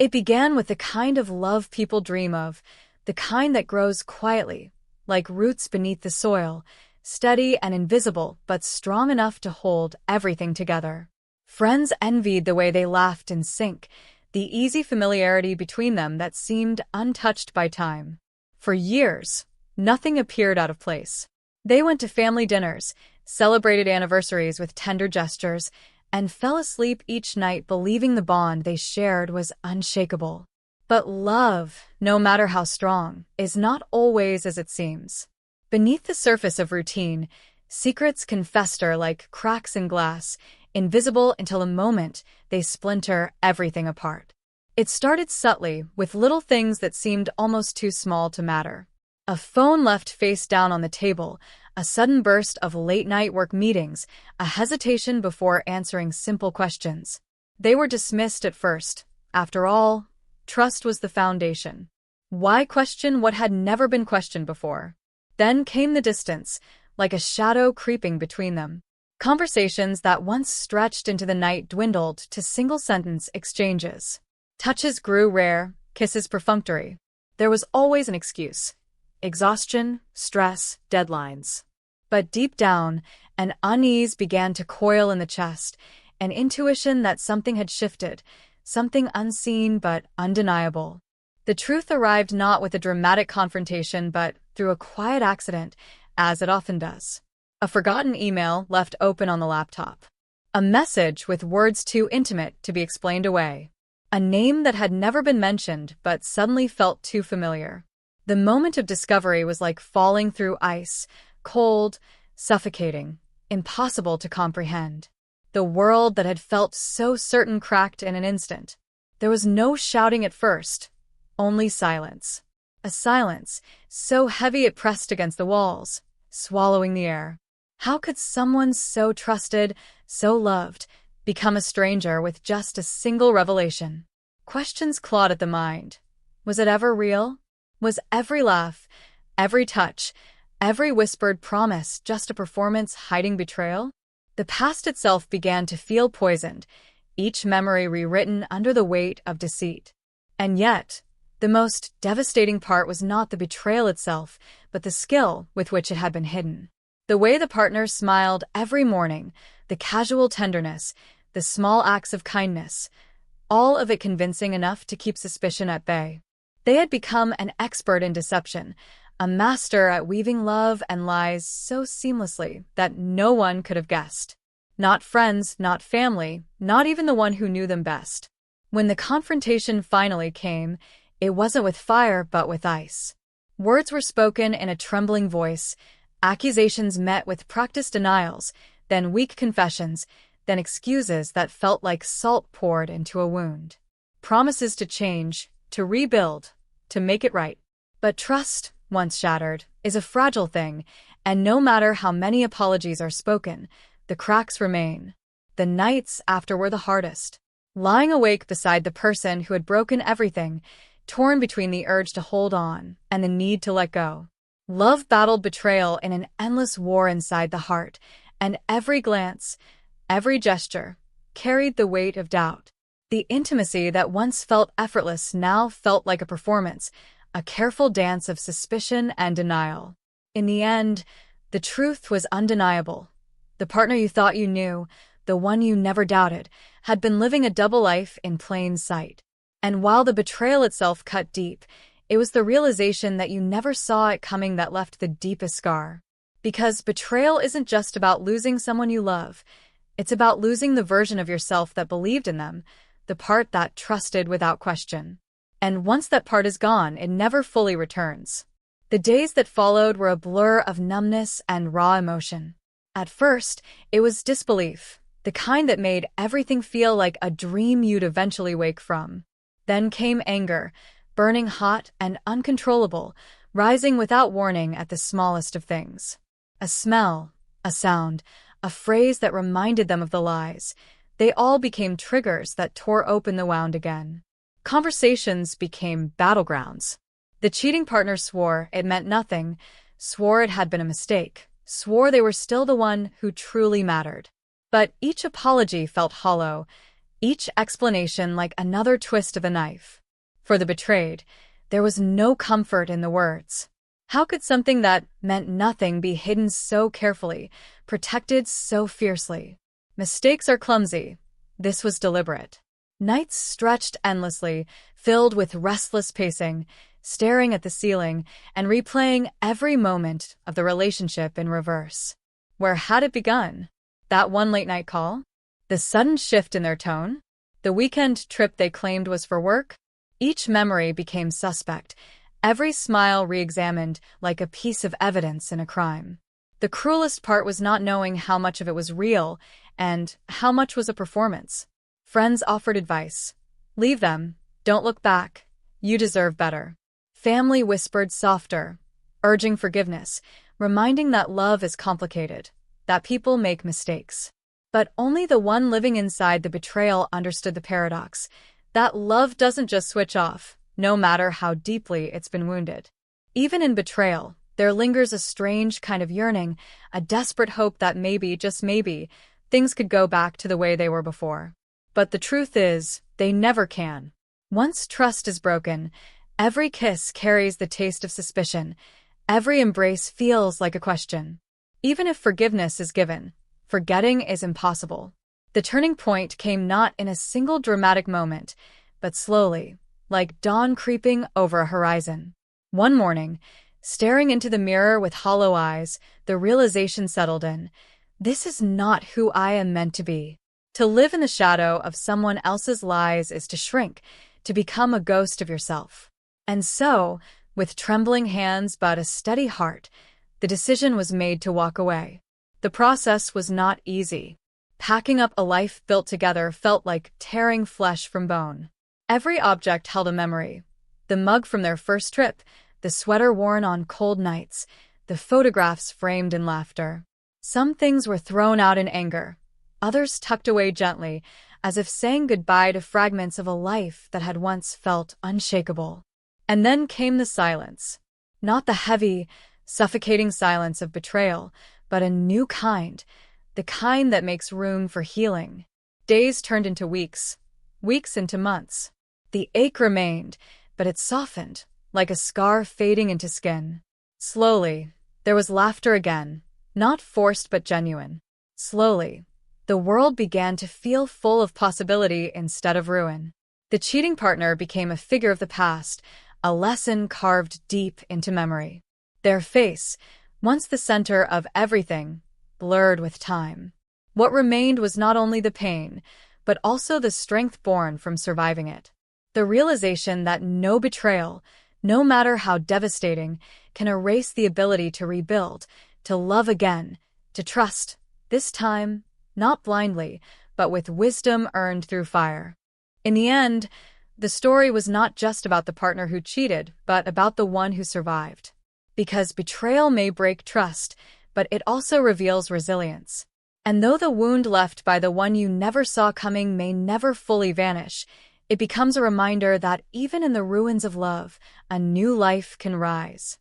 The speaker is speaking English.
It began with the kind of love people dream of, the kind that grows quietly, like roots beneath the soil, steady and invisible but strong enough to hold everything together. Friends envied the way they laughed in sync, the easy familiarity between them that seemed untouched by time. For years, nothing appeared out of place. They went to family dinners, celebrated anniversaries with tender gestures, and fell asleep each night believing the bond they shared was unshakable. But love, no matter how strong, is not always as it seems. Beneath the surface of routine, secrets can fester like cracks in glass, invisible until the moment they splinter everything apart. It started subtly, with little things that seemed almost too small to matter. A phone left face down on the table, a sudden burst of late-night work meetings, a hesitation before answering simple questions. They were dismissed at first. After all, trust was the foundation. Why question what had never been questioned before? Then came the distance, like a shadow creeping between them. Conversations that once stretched into the night dwindled to single-sentence exchanges. Touches grew rare, kisses perfunctory. There was always an excuse. Exhaustion, stress, deadlines. But deep down, an unease began to coil in the chest, an intuition that something had shifted, something unseen but undeniable. The truth arrived not with a dramatic confrontation but through a quiet accident, as it often does. A forgotten email left open on the laptop. A message with words too intimate to be explained away. A name that had never been mentioned but suddenly felt too familiar. The moment of discovery was like falling through ice, cold, suffocating, impossible to comprehend. The world that had felt so certain cracked in an instant. There was no shouting at first, only silence. A silence so heavy it pressed against the walls, swallowing the air. How could someone so trusted, so loved, become a stranger with just a single revelation? Questions clawed at the mind. Was it ever real? Was every laugh, every touch, every whispered promise just a performance hiding betrayal? The past itself began to feel poisoned, each memory rewritten under the weight of deceit. And yet, the most devastating part was not the betrayal itself, but the skill with which it had been hidden. The way the partners smiled every morning, the casual tenderness, the small acts of kindness, all of it convincing enough to keep suspicion at bay. They had become an expert in deception, a master at weaving love and lies so seamlessly that no one could have guessed. Not friends, not family, not even the one who knew them best. When the confrontation finally came, it wasn't with fire but with ice. Words were spoken in a trembling voice, accusations met with practiced denials, then weak confessions, then excuses that felt like salt poured into a wound. Promises to change, to rebuild, to make it right. But trust, once shattered, is a fragile thing, and no matter how many apologies are spoken, the cracks remain. The nights after were the hardest. Lying awake beside the person who had broken everything, torn between the urge to hold on and the need to let go. Love battled betrayal in an endless war inside the heart, and every glance, every gesture, carried the weight of doubt. The intimacy that once felt effortless now felt like a performance, a careful dance of suspicion and denial. In the end, the truth was undeniable. The partner you thought you knew, the one you never doubted, had been living a double life in plain sight. And while the betrayal itself cut deep, it was the realization that you never saw it coming that left the deepest scar. Because betrayal isn't just about losing someone you love. It's about losing the version of yourself that believed in them, the part that trusted without question. And once that part is gone, it never fully returns. The days that followed were a blur of numbness and raw emotion. At first, it was disbelief, the kind that made everything feel like a dream you'd eventually wake from. Then came anger, burning hot and uncontrollable, rising without warning at the smallest of things. A smell, a sound, a phrase that reminded them of the lies. They all became triggers that tore open the wound again. Conversations became battlegrounds. The cheating partner swore it meant nothing, swore it had been a mistake, swore they were still the one who truly mattered. But each apology felt hollow. each explanation like another twist of a knife. For the betrayed, there was no comfort in the words. How could something that meant nothing be hidden so carefully, protected so fiercely? Mistakes are clumsy. This was deliberate. Nights stretched endlessly, filled with restless pacing, staring at the ceiling and replaying every moment of the relationship in reverse. Where had it begun? That one late-night call? The sudden shift in their tone? The weekend trip they claimed was for work? Each memory became suspect, every smile re-examined like a piece of evidence in a crime. The cruelest part was not knowing how much of it was real and how much was a performance. Friends offered advice. Leave them. Don't look back. You deserve better. Family whispered softer, urging forgiveness, reminding that love is complicated, that people make mistakes. But only the one living inside the betrayal understood the paradox, that love doesn't just switch off, no matter how deeply it's been wounded. Even in betrayal, there lingers a strange kind of yearning, a desperate hope that maybe, just maybe, things could go back to the way they were before. But the truth is, they never can. Once trust is broken, every kiss carries the taste of suspicion. Every embrace feels like a question. Even if forgiveness is given, forgetting is impossible. The turning point came not in a single dramatic moment, but slowly, like dawn creeping over a horizon. One morning, staring into the mirror with hollow eyes, the realization settled in. This is not who I am meant to be. To live in the shadow of someone else's lies is to shrink, to become a ghost of yourself. And so, with trembling hands but a steady heart, the decision was made to walk away. The process was not easy. Packing up a life built together felt like tearing flesh from bone. Every object held a memory. The mug from their first trip, the sweater worn on cold nights, the photographs framed in laughter. Some things were thrown out in anger, others tucked away gently, as if saying goodbye to fragments of a life that had once felt unshakable. And then came the silence. Not the heavy, suffocating silence of betrayal, but a new kind, the kind that makes room for healing. Days turned into weeks, weeks into months. The ache remained, but it softened, like a scar fading into skin. Slowly, there was laughter again, not forced but genuine. Slowly, the world began to feel full of possibility instead of ruin. The cheating partner became a figure of the past, a lesson carved deep into memory. Their face, once the center of everything, blurred with time. What remained was not only the pain, but also the strength born from surviving it. The realization that no betrayal, no matter how devastating, can erase the ability to rebuild, to love again, to trust, this time, not blindly, but with wisdom earned through fire. In the end, the story was not just about the partner who cheated, but about the one who survived. Because betrayal may break trust, but it also reveals resilience. And though the wound left by the one you never saw coming may never fully vanish, it becomes a reminder that even in the ruins of love, a new life can rise.